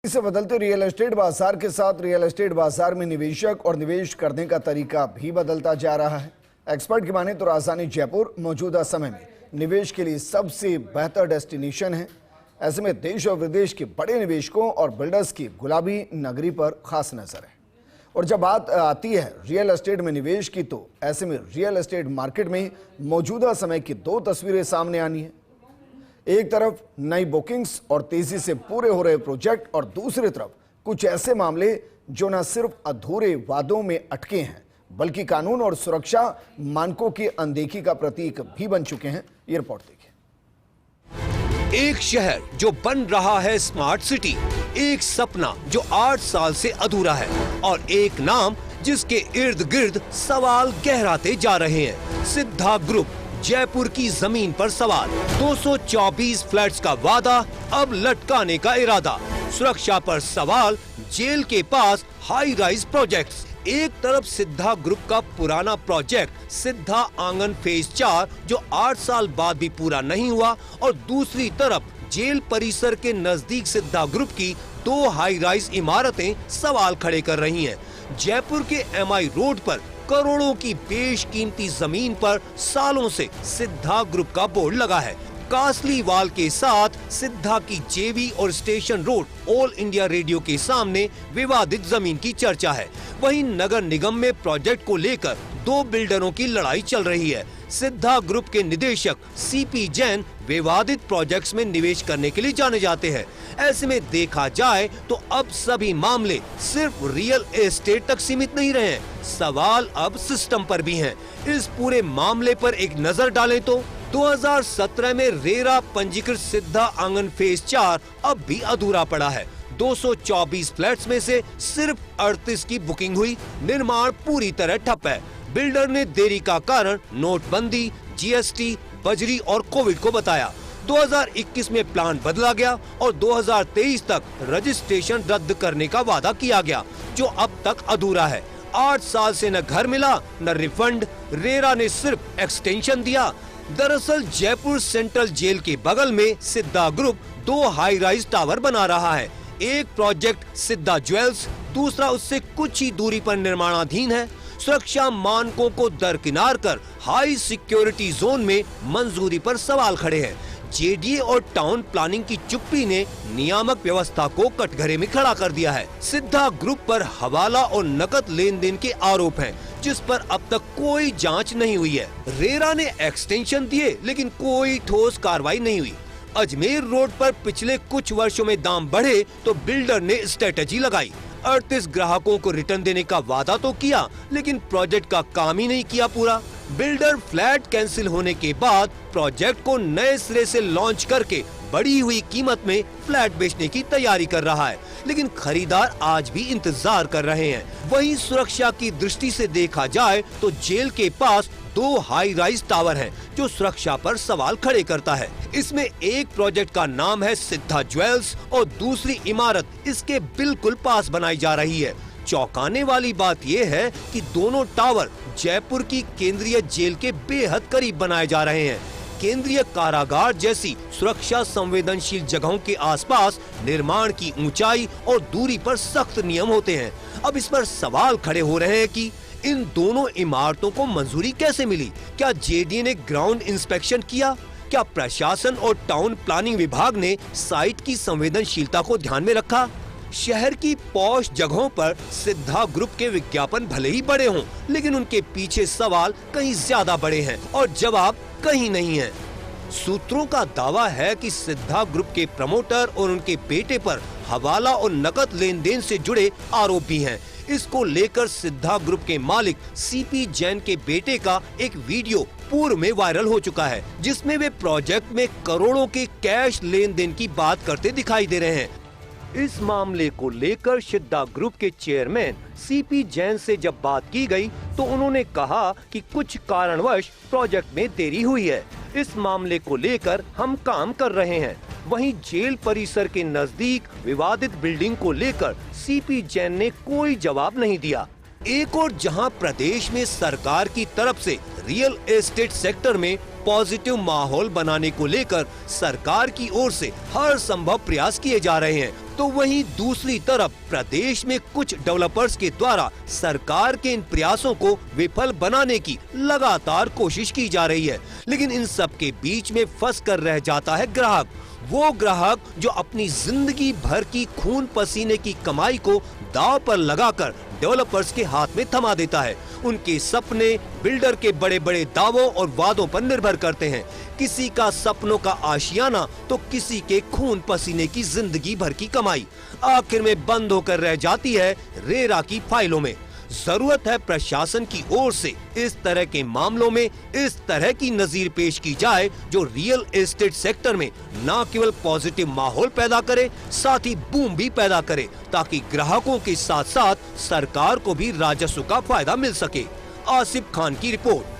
से बदलते real estate बाजार के साथ रियल एस्टेट बाजार में निवेशक और निवेश करने का तरीका भी बदलता जा रहा है। एक्सपर्ट की माने तो राजधानी जयपुर मौजूदा समय में निवेश के लिए सबसे बेहतर डेस्टिनेशन है। ऐसे में देश और विदेश के बड़े निवेशकों और बिल्डर्स की गुलाबी नगरी पर खास नजर है। और जब बात आती है रियल एस्टेट में निवेश की, तो ऐसे में रियल एस्टेट मार्केट में मौजूदा समय की दो तस्वीरें सामने आनी है। एक तरफ नई बुकिंग्स और तेजी से पूरे हो रहे प्रोजेक्ट, और दूसरी तरफ कुछ ऐसे मामले जो न सिर्फ अधूरे वादों में अटके हैं बल्कि कानून और सुरक्षा मानकों की अनदेखी का प्रतीक भी बन चुके हैं। ये रिपोर्ट देखिए। एक शहर जो बन रहा है स्मार्ट सिटी, एक सपना जो 8 साल से अधूरा है, और एक नाम जिसके इर्द गिर्द सवाल गहराते जा रहे हैं। सिद्धा ग्रुप, जयपुर की जमीन पर सवाल। 224 फ्लैट्स का वादा, अब लटकाने का इरादा। सुरक्षा पर सवाल, जेल के पास हाई राइज प्रोजेक्ट्स। एक तरफ सिद्धा ग्रुप का पुराना प्रोजेक्ट सिद्धा आंगन फेज 4 जो 8 साल बाद भी पूरा नहीं हुआ, और दूसरी तरफ जेल परिसर के नजदीक सिद्धा ग्रुप की 2 हाई राइज इमारतें सवाल खड़े कर रही हैं। जयपुर के MI रोड पर करोड़ों की बेशकीमती जमीन पर सालों से सिद्धा ग्रुप का बोर्ड लगा है। कासली वाल के साथ सिद्धा की जेवी और station road all India radio के सामने विवादित जमीन की चर्चा है। वहीं नगर निगम में प्रोजेक्ट को लेकर 2 बिल्डरों की लड़ाई चल रही है। सिद्धा ग्रुप के निदेशक CP जैन विवादित प्रोजेक्ट्स में निवेश करने के लिए जाने जाते हैं। ऐसे में देखा जाए तो अब सभी मामले सिर्फ रियल एस्टेट तक सीमित नहीं रहे हैं, सवाल अब सिस्टम पर भी हैं। इस पूरे मामले पर एक नजर डालें तो 2017 में रेरा पंजीकृत सिद्धा आंगन फेज 4 अब भी अधूरा पड़ा है। 224 फ्लैट्स में से सिर्फ 38 की बुकिंग हुई। निर्माण पूरी तरह ठप है। बिल्डर ने देरी का कारण नोटबंदी, GST, बजरी और कोविड को बताया। 2021 में प्लान बदला गया और 2023 तक रजिस्ट्रेशन रद्द करने का वादा किया गया, जो अब तक अधूरा है। 8 साल से न घर मिला न रिफंड। रेरा ने सिर्फ एक्सटेंशन दिया। दरअसल जयपुर सेंट्रल जेल के बगल में सिद्धा ग्रुप 2 हाई राइज टावर बना रहा है। एक प्रोजेक्ट सिद्धा ज्वेल्स, दूसरा उससे कुछ ही दूरी पर निर्माणाधीन है। सुरक्षा मानकों को दरकिनार कर हाई सिक्योरिटी जोन में मंजूरी पर सवाल खड़े हैं। JDA और टाउन प्लानिंग की चुप्पी ने नियामक व्यवस्था को कटघरे में खड़ा कर दिया है। सिद्धा ग्रुप पर हवाला और नकद लेन देन के आरोप हैं, जिस पर अब तक कोई जांच नहीं हुई है। रेरा ने एक्सटेंशन दिए लेकिन कोई ठोस कार्रवाई नहीं हुई। अजमेर रोड पर पिछले कुछ वर्षों में दाम बढ़े तो बिल्डर ने स्ट्रेटजी लगाई। 38 ग्राहकों को रिटर्न देने का वादा तो किया, लेकिन प्रोजेक्ट का काम ही नहीं किया पूरा। बिल्डर फ्लैट कैंसिल होने के बाद प्रोजेक्ट को नए सिरे से लॉन्च करके बढ़ी हुई कीमत में फ्लैट बेचने की तैयारी कर रहा है, लेकिन खरीदार आज भी इंतजार कर रहे हैं। वहीं सुरक्षा की दृष्टि से देखा जाए तो जेल के पास 2 हाई राइज टावर हैं, जो सुरक्षा पर सवाल खड़े करता है। इसमें एक प्रोजेक्ट का नाम है सिद्धा ज्वेल्स और दूसरी इमारत इसके बिल्कुल पास बनाई जा रही है। चौंकाने वाली बात यह है कि दोनों टावर जयपुर की केंद्रीय जेल के बेहद करीब बनाए जा रहे हैं। केंद्रीय कारागार जैसी सुरक्षा संवेदनशील जगहों के आसपास निर्माण की ऊंचाई और दूरी पर सख्त नियम होते हैं। अब इस पर सवाल खड़े हो रहे हैं कि इन दोनों इमारतों को मंजूरी कैसे मिली? क्या JDA ने ग्राउंड इंस्पेक्शन किया? क्या प्रशासन और टाउन प्लानिंग विभाग ने साइट की संवेदनशीलता को ध्यान में रखा? शहर की पॉश जगहों पर सिद्धा ग्रुप के विज्ञापन भले ही बड़े हों, लेकिन उनके पीछे सवाल कहीं ज्यादा बड़े हैं और जवाब कहीं नहीं है। सूत्रों का दावा है कि सिद्धा ग्रुप के प्रमोटर और उनके बेटे पर हवाला और नकद लेन देन से जुड़े आरोप भी हैं। इसको लेकर सिद्धा ग्रुप के मालिक CP जैन के बेटे का एक वीडियो पूर्व में वायरल हो चुका है, जिसमें वे प्रोजेक्ट में करोड़ों के कैश लेन देन की बात करते दिखाई दे रहे हैं। इस मामले को लेकर सिद्धा ग्रुप के चेयरमैन CP जैन से जब बात की गई तो उन्होंने कहा कि कुछ कारणवश प्रोजेक्ट में देरी हुई है। इस मामले को लेकर हम काम कर रहे हैं। वहीं जेल परिसर के नजदीक विवादित बिल्डिंग को लेकर CP जैन ने कोई जवाब नहीं दिया। एक और जहां प्रदेश में सरकार की तरफ से रियल एस्टेट सेक्टर में पॉजिटिव माहौल बनाने को लेकर सरकार की ओर से हर संभव प्रयास किए जा रहे हैं, तो वहीं दूसरी तरफ प्रदेश में कुछ डेवलपर्स के द्वारा सरकार के इन प्रयासों को विफल बनाने की लगातार कोशिश की जा रही है। लेकिन इन सब के बीच में फंस कर रह जाता है ग्राहक, वो ग्राहक जो अपनी जिंदगी भर की खून पसीने की कमाई को दांव पर लगाकर डेवलपर्स के हाथ में थमा देता है। उनके सपने बिल्डर के बड़े बड़े दावों और वादों पर निर्भर करते हैं। किसी का सपनों का आशियाना तो किसी के खून पसीने की जिंदगी भर की कमाई आखिर में बंद होकर रह जाती है रेरा की फाइलों में। जरूरत है प्रशासन की ओर से इस तरह के मामलों में इस तरह की नजीर पेश की जाए जो रियल एस्टेट सेक्टर में न केवल पॉजिटिव माहौल पैदा करे, साथ ही बूम भी पैदा करे, ताकि ग्राहकों के साथ साथ सरकार को भी राजस्व का फायदा मिल सके। आसिफ खान की रिपोर्ट।